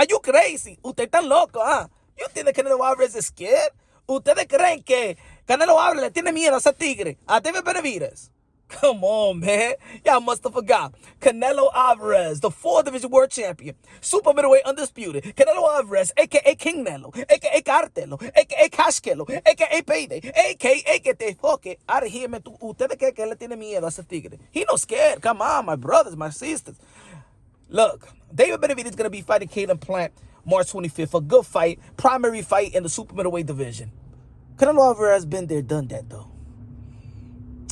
you crazy. Usted tan loco, huh? You think that Canelo Alvarez is scared? ¿Ustedes creen que Canelo Alvarez le tiene miedo a ese tigre? A David Benavidez? Come on, man. Y'all must have forgot. Canelo Alvarez, the 4th division world champion, super middleweight undisputed. Canelo Alvarez, a.k.a. King Nelo, a.k.a. Cartelo, a.k.a. Cashkelo, a.k.a. Payday, a.k.a. que te foque out of here, man. Ustedes creen que le tiene miedo a ese tigre? He no scared. Come on, my brothers, my sisters. Look, David Benavidez is going to be fighting Caleb Plant March 25th. A good fight, primary fight in the super middleweight division. Canelo Alvarez has been there, done that, though.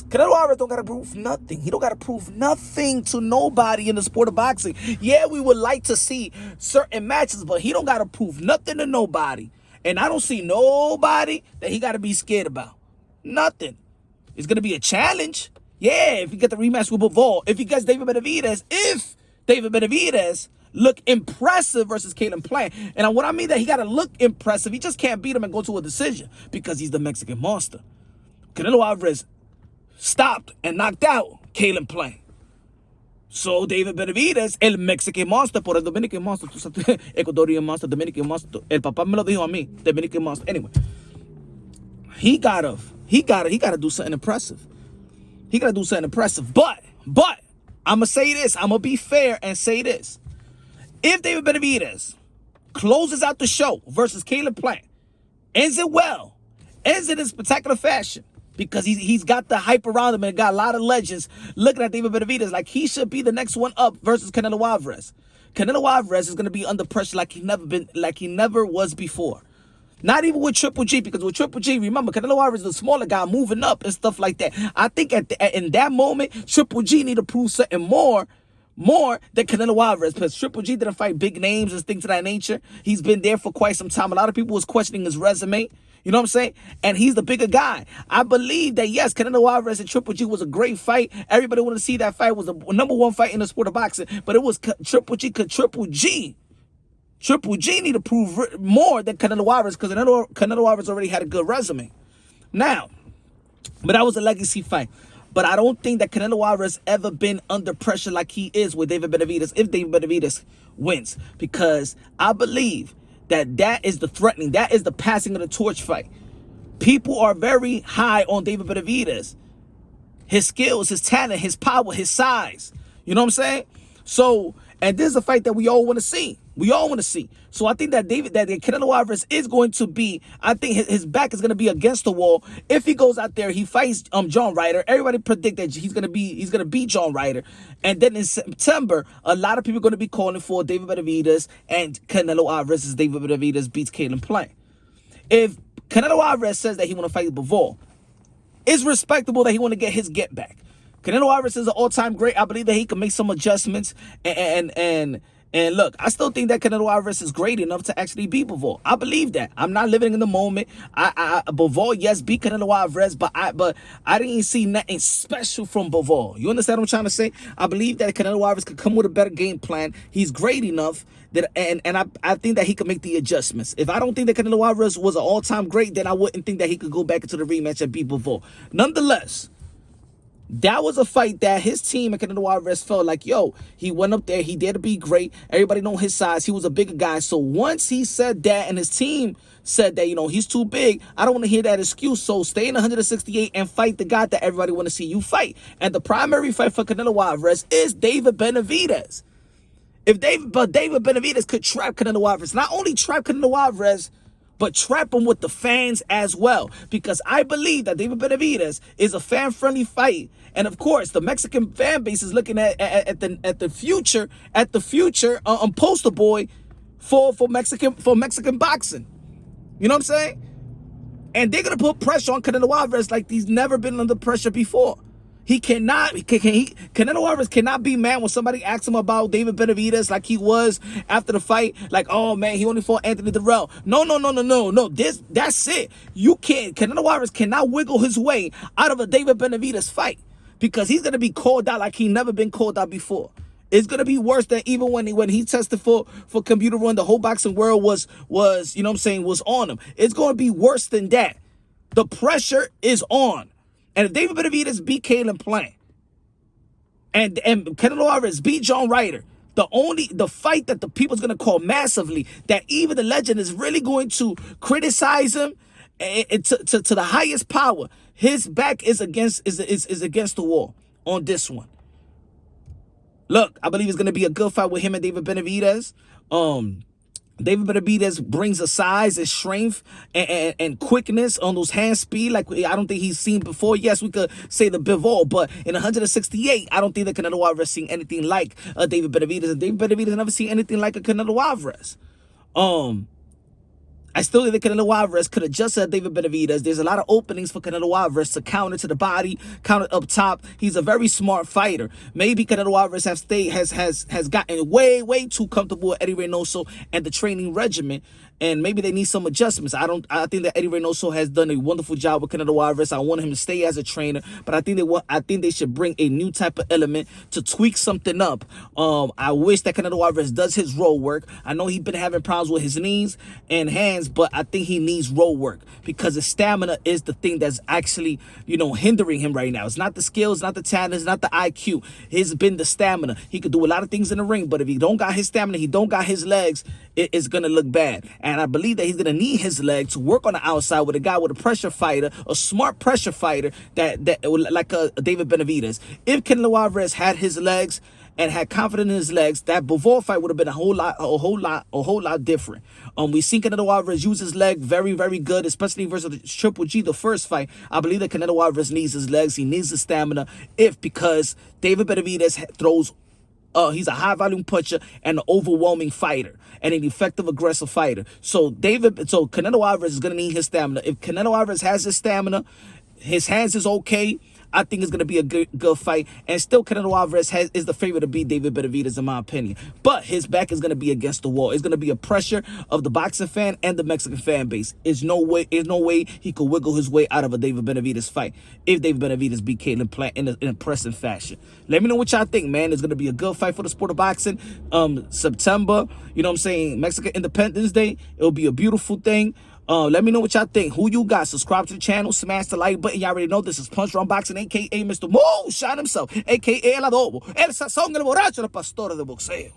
Canelo Alvarez don't got to prove nothing. He don't got to prove nothing to nobody in the sport of boxing. Yeah, we would like to see certain matches, but he don't got to prove nothing to nobody. And I don't see nobody that he got to be scared about. Nothing. It's going to be a challenge. Yeah, if he get the rematch with Bivol. If he gets David Benavidez look impressive versus Caleb Plant. And what I mean that he got to look impressive. He just can't beat him and go to a decision because he's the Mexican monster. Canelo Alvarez stopped and knocked out Caleb Plant. So David Benavidez, el Mexican monster, por el Dominican monster, Ecuadorian monster, Dominican monster. El papá me lo dijo a mí, Dominican monster. Anyway, he gotta do something impressive. He gotta do something impressive. But I'ma say this. I'ma be fair and say this. If David Benavidez closes out the show versus Caleb Plant, ends it well, ends it in spectacular fashion, because he's got the hype around him and got a lot of legends looking at David Benavidez like he should be the next one up versus Canelo Alvarez. Canelo Alvarez is going to be under pressure like he never was before. Not even with Triple G, because with Triple G, remember, Canelo Alvarez is the smaller guy moving up and stuff like that. I think in that moment, Triple G need to prove something more than Canelo Alvarez, because Triple G didn't fight big names and things of that nature. He's been there for quite some time. A lot of people was questioning his resume. You know what I'm saying? And he's the bigger guy. I believe that, yes, Canelo Alvarez and Triple G was a great fight. Everybody wanted to see that fight. It was the #1 fight in the sport of boxing. But it was Triple G, because Triple G need to prove more than Canelo Alvarez, because Canelo Alvarez already had a good resume. Now, but that was a legacy fight. But I don't think that Canelo Alvarez ever been under pressure like he is with David Benavidez if David Benavidez wins. Because I believe that is the threatening, that is the passing of the torch fight. People are very high on David Benavidez. His skills, his talent, his power, his size. You know what I'm saying? So, and this is a fight that we all want to see. We all want to see. So I think that Canelo Alvarez is going to be, I think his back is going to be against the wall. If he goes out there, he fights John Ryder. Everybody predict that he's going to beat John Ryder. And then in September, a lot of people are going to be calling for David Benavidez and Canelo Alvarez as David Benavidez beats Caleb Plant. If Canelo Alvarez says that he want to fight Bivol, it's respectable that he want to get his get back. Canelo Alvarez is an all-time great. I believe that he can make some adjustments and look, I still think that Canelo Alvarez is great enough to actually beat Bivol. I believe that. I'm not living in the moment. Bivol, yes, beat Canelo Alvarez, but I didn't see nothing special from Bivol. You understand what I'm trying to say? I believe that Canelo Alvarez could come with a better game plan. He's great enough that, and I think that he can make the adjustments. If I don't think that Canelo Alvarez was an all-time great, then I wouldn't think that he could go back into the rematch and beat Bivol. Nonetheless, that was a fight that his team and Canelo Alvarez felt like, yo, he went up there, he did to be great. Everybody know his size. He was a bigger guy. So once he said that and his team said that, you know, he's too big, I don't want to hear that excuse. So stay in 168 and fight the guy that everybody want to see you fight. And the primary fight for Canelo Alvarez is David Benavidez. But David Benavidez could trap Canelo Alvarez. Not only trap Canelo Alvarez, but trap him with the fans as well. Because I believe that David Benavidez is a fan-friendly fight. And of course, the Mexican fan base is looking at the future poster boy for Mexican boxing. You know what I'm saying? And they're gonna put pressure on Canelo Alvarez like he's never been under pressure before. Canelo Alvarez cannot be mad when somebody asks him about David Benavidez like he was after the fight. Like, oh man, he only fought Anthony Durrell. No. That's it. Canelo Alvarez cannot wiggle his way out of a David Benavidez fight, because he's gonna be called out like he never been called out before. It's gonna be worse than even when he tested for Computer Run. The whole boxing world was you know what I'm saying, was on him. It's gonna be worse than that. The pressure is on. And if David Benavidez beat Caleb Plant and Canelo Alvarez beat John Ryder, The fight that the people's gonna call massively, that even the legend is really going to criticize him to the highest power. His back is against the wall on this one. Look, I believe it's gonna be a good fight with him and David Benavidez. David Benavidez brings a size and strength and quickness on those hand speed like I don't think he's seen before. Yes, we could say the Bivol, but in 168, I don't think that Canelo Alvarez seen anything like David Benavidez, and David Benavidez never seen anything like a Canelo Alvarez. I still think that Canelo Alvarez could have just said David Benavidez. There's a lot of openings for Canelo Alvarez to counter to the body, counter up top. He's a very smart fighter. Maybe Canelo Alvarez has gotten way too comfortable with Eddie Reynoso and the training regimen, and maybe they need some adjustments. I think that Eddie Reynoso has done a wonderful job with Canelo Alvarez. I want him to stay as a trainer, but I think they should bring a new type of element to tweak something up. I wish that Canelo Alvarez does his road work. I know he's been having problems with his knees and hands, but I think he needs road work because his stamina is the thing that's actually, hindering him right now. It's not the skills, not the talent, it's not the IQ. It's been the stamina. He could do a lot of things in the ring, but if he don't got his stamina, he don't got his legs, it's gonna look bad. And I believe that he's going to need his leg to work on the outside with a guy with a pressure fighter, a smart pressure fighter that like David Benavidez. If Canelo Alvarez had his legs and had confidence in his legs, that Bivol fight would have been a whole lot different. We've seen Canelo Alvarez use his leg very good, especially versus the Triple G, the first fight. I believe that Canelo Alvarez needs his legs. He needs his stamina. Because David Benavidez throws. He's a high-volume puncher and an overwhelming fighter and an effective, aggressive fighter. So Canelo Alvarez is going to need his stamina. If Canelo Alvarez has his stamina, his hands is okay, I think it's going to be a good fight. And still, Canelo Alvarez is the favorite to beat David Benavidez, in my opinion. But his back is going to be against the wall. It's going to be a pressure of the boxing fan and the Mexican fan base. There's no way he could wiggle his way out of a David Benavidez fight if David Benavidez beat Caleb Plant in an impressive fashion. Let me know what y'all think, man. It's going to be a good fight for the sport of boxing. September, Mexican Independence Day. It'll be a beautiful thing. Let me know what y'all think. Who you got? Subscribe to the channel. Smash the like button. Y'all already know this is Punch Boxing, a.k.a. Mr. Moonshine himself, a.k.a. El Adobo, el sazón, el borracho, el pastor de boxeo.